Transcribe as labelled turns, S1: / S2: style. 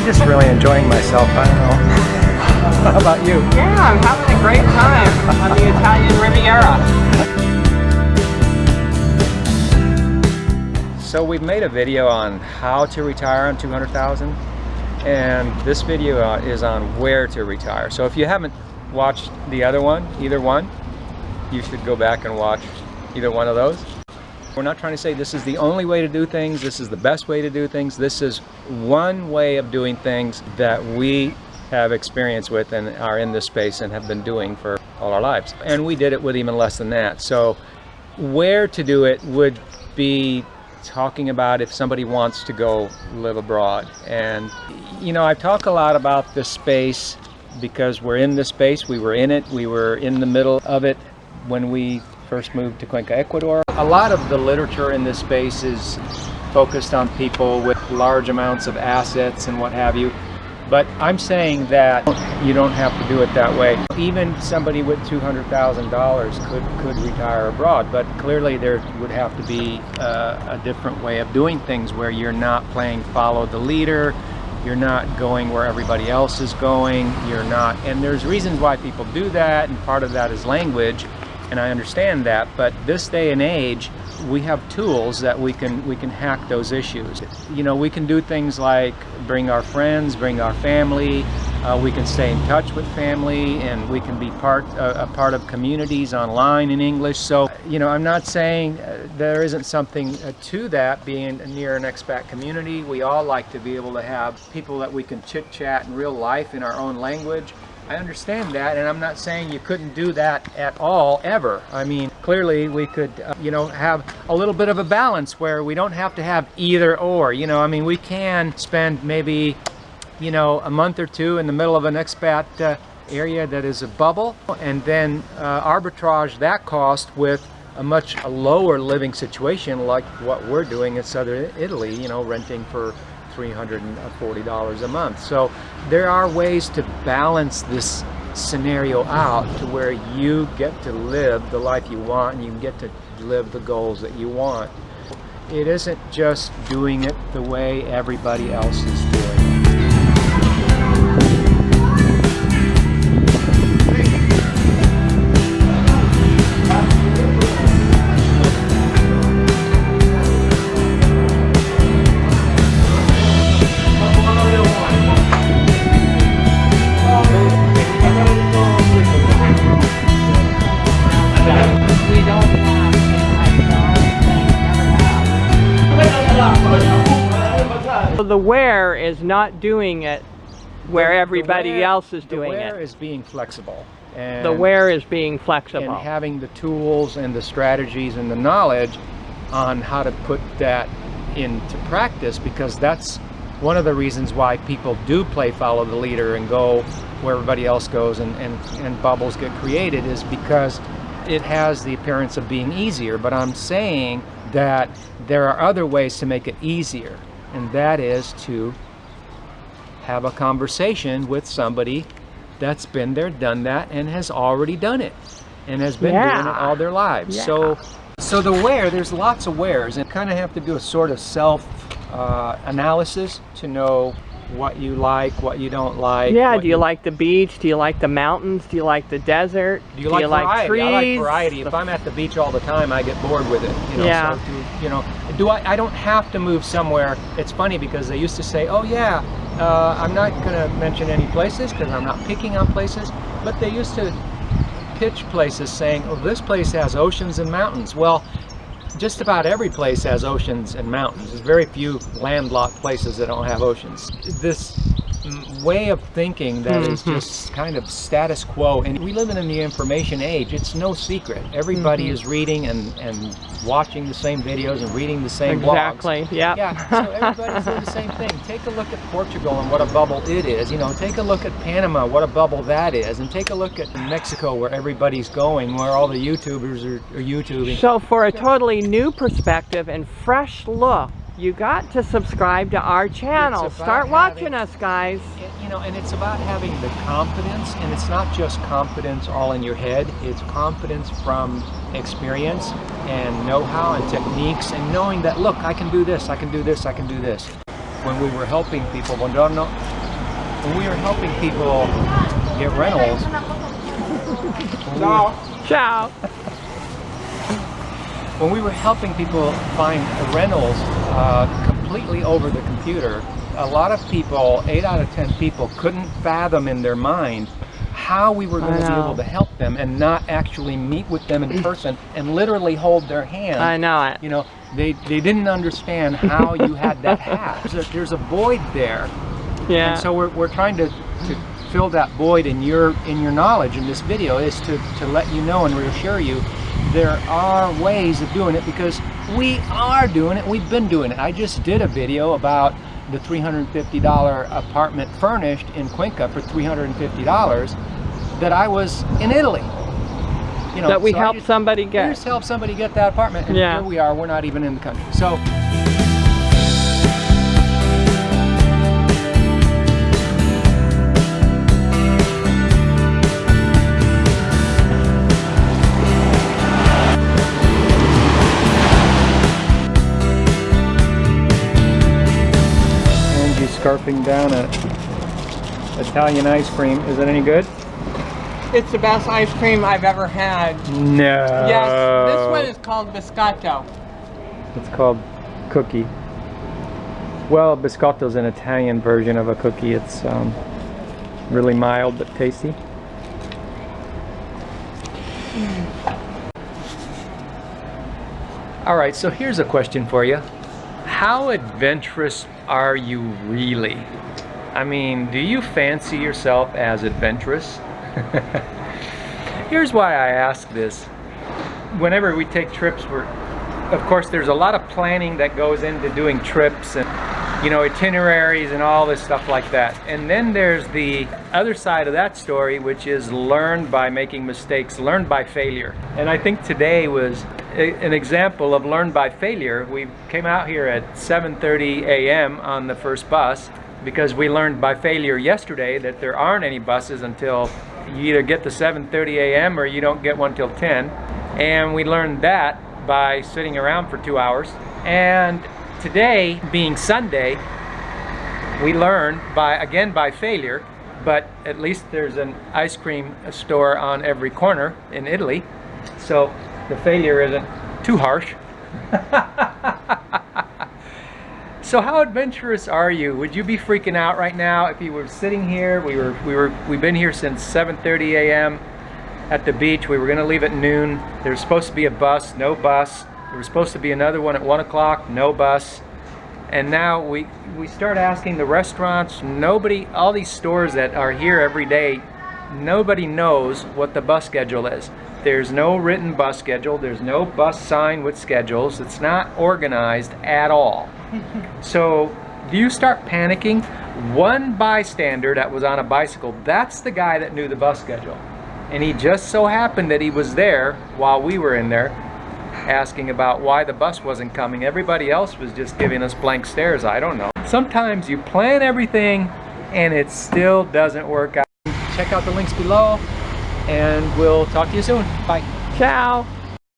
S1: I'm just really enjoying myself. I don't know. How about you?
S2: Yeah, I'm having a great time on the Italian Riviera.
S1: So we've made a video on how to retire on 200,000, and this video is on where to retire. So if you haven't watched the other one, either one, you should go back and watch either one of those. We're not trying to say this is the only way to do things, this is the best way to do things. This is one way of doing things that we have experience with and are in this space and have been doing for all our lives. And we did it with even less than that. So where to do it would be talking about if somebody wants to go live abroad. And you know, I talk a lot about this space because we're in this space, we were in it, we were in the middle of it when we first moved to Cuenca, Ecuador. A lot of the literature in this space is focused on people with large amounts of assets and what have you. But I'm saying that you don't have to do it that way. Even somebody with $200,000 could retire abroad, but clearly there would have to be a different way of doing things where you're not playing follow the leader, you're not going where everybody else is going, you're not, and there's reasons why people do that, and part of that is language, and I understand that, but this day and age, we have tools that we can hack those issues. You know, we can do things like bring our friends, bring our family, we can stay in touch with family, and we can be a part of communities online in English. So, you know, I'm not saying there isn't something to that being near an expat community. We all like to be able to have people that we can chit-chat in real life in our own language. I understand that, and I'm not saying you couldn't do that at all, ever. I mean, clearly we could, you know, have a little bit of a balance where we don't have to have either or, you know. I mean, we can spend maybe, you know, a month or two in the middle of an expat area that is a bubble, and then arbitrage that cost with a much lower living situation like what we're doing in southern Italy, you know, renting for $340 a month. So there are ways to balance this scenario out to where you get to live the life you want and you get to live the goals that you want. It isn't just doing it the way everybody else is doing it.
S2: The where is not doing it where everybody else is doing it.
S1: The where is being flexible. And
S2: the where is being flexible.
S1: And having the tools and the strategies and the knowledge on how to put that into practice, because that's one of the reasons why people do play follow the leader and go where everybody else goes and bubbles get created, is because it has the appearance of being easier. But I'm saying that there are other ways to make it easier. And that is to have a conversation with somebody that's been there, done that, and has already done it, and has been doing it all their lives. So the where, there's lots of wheres, and kind of have to do a sort of self-analysis to know what you like, what you don't like.
S2: Yeah, do you like the beach? Do you like the mountains? Do you like the desert?
S1: Do you like variety?
S2: Trees?
S1: I like variety. If I'm at the beach all the time, I get bored with it. You know,
S2: yeah.
S1: So you know, I don't have to move somewhere. It's funny because they used to say, oh yeah, I'm not going to mention any places because I'm not picking on places, but they used to pitch places saying, oh, this place has oceans and mountains. Well, just about every place has oceans and mountains. There's very few landlocked places that don't have oceans. This way of thinking that is just kind of status quo, and we live in the information age. It's no secret. Everybody is reading and watching the same videos and reading the same blogs.
S2: Exactly, yeah.
S1: Yeah, so everybody's doing the same thing. Take a look at Portugal and what a bubble it is. You know, take a look at Panama, what a bubble that is. And take a look at Mexico, where everybody's going, where all the YouTubers are YouTubing.
S2: So for a totally new perspective and fresh look, you got to subscribe to our channel. Start watching us, guys.
S1: You know, and it's about having the confidence, and it's not just confidence all in your head. It's confidence from experience and know-how and techniques, and knowing that, look, I can do this, I can do this, I can do this. when we were helping people, when we were helping people get rentals.
S2: Ciao.
S1: When we were helping people find rentals completely over the computer, a lot of people, 8 out of 10 people, couldn't fathom in their mind how we were going to be able to help them and not actually meet with them in person and literally hold their hand.
S2: I know it.
S1: You know, they didn't understand how you had that hat. There's a void there.
S2: Yeah.
S1: And so we're trying to fill that void in your knowledge in this video, is to let you know and reassure you there are ways of doing it, because we are doing it. We've been doing it. I just did a video about the $350 apartment furnished in Cuenca for $350 that I was in Italy. You know,
S2: that we
S1: so
S2: helped somebody get.
S1: We just helped somebody get that apartment, and here we are. We're not even in the country. So. Scarfing down an Italian ice cream. Is it any good?
S2: It's the best ice cream I've ever had.
S1: No.
S2: Yes, this one is called biscotto.
S1: It's called cookie. Well, biscotto is an Italian version of a cookie. It's really mild but tasty. All right, so here's a question for you. How adventurous are you really? I mean, do you fancy yourself as adventurous? Here's why I ask this. Whenever we take trips, of course, there's a lot of planning that goes into doing trips and, you know, itineraries and all this stuff like that. And then there's the other side of that story, which is learned by making mistakes, learned by failure. And I think today was an example of learn by failure. We came out here at 7:30 a.m. on the first bus because we learned by failure yesterday that there aren't any buses until you either get to 7:30 a.m. or you don't get one till 10. And we learned that by sitting around for 2 hours. And today, being Sunday, we learned by failure, but at least there's an ice cream store on every corner in Italy. So the failure isn't too harsh. So how adventurous are you? Would you be freaking out right now if you were sitting here? We've been here since 7:30 a.m. at the beach. We were going to leave at noon. There was supposed to be a bus, no bus. There was supposed to be another one at 1 o'clock, no bus. And now we start asking the restaurants, nobody, all these stores that are here every day, nobody knows what the bus schedule is. There's no written bus schedule. There's no bus sign with schedules. It's not organized at all. So do you start panicking? One bystander that was on a bicycle, that's the guy that knew the bus schedule. And he just so happened that he was there while we were in there asking about why the bus wasn't coming. Everybody else was just giving us blank stares. I don't know. Sometimes you plan everything and it still doesn't work out. Check out the links below and we'll talk to you soon. Bye.
S2: Ciao.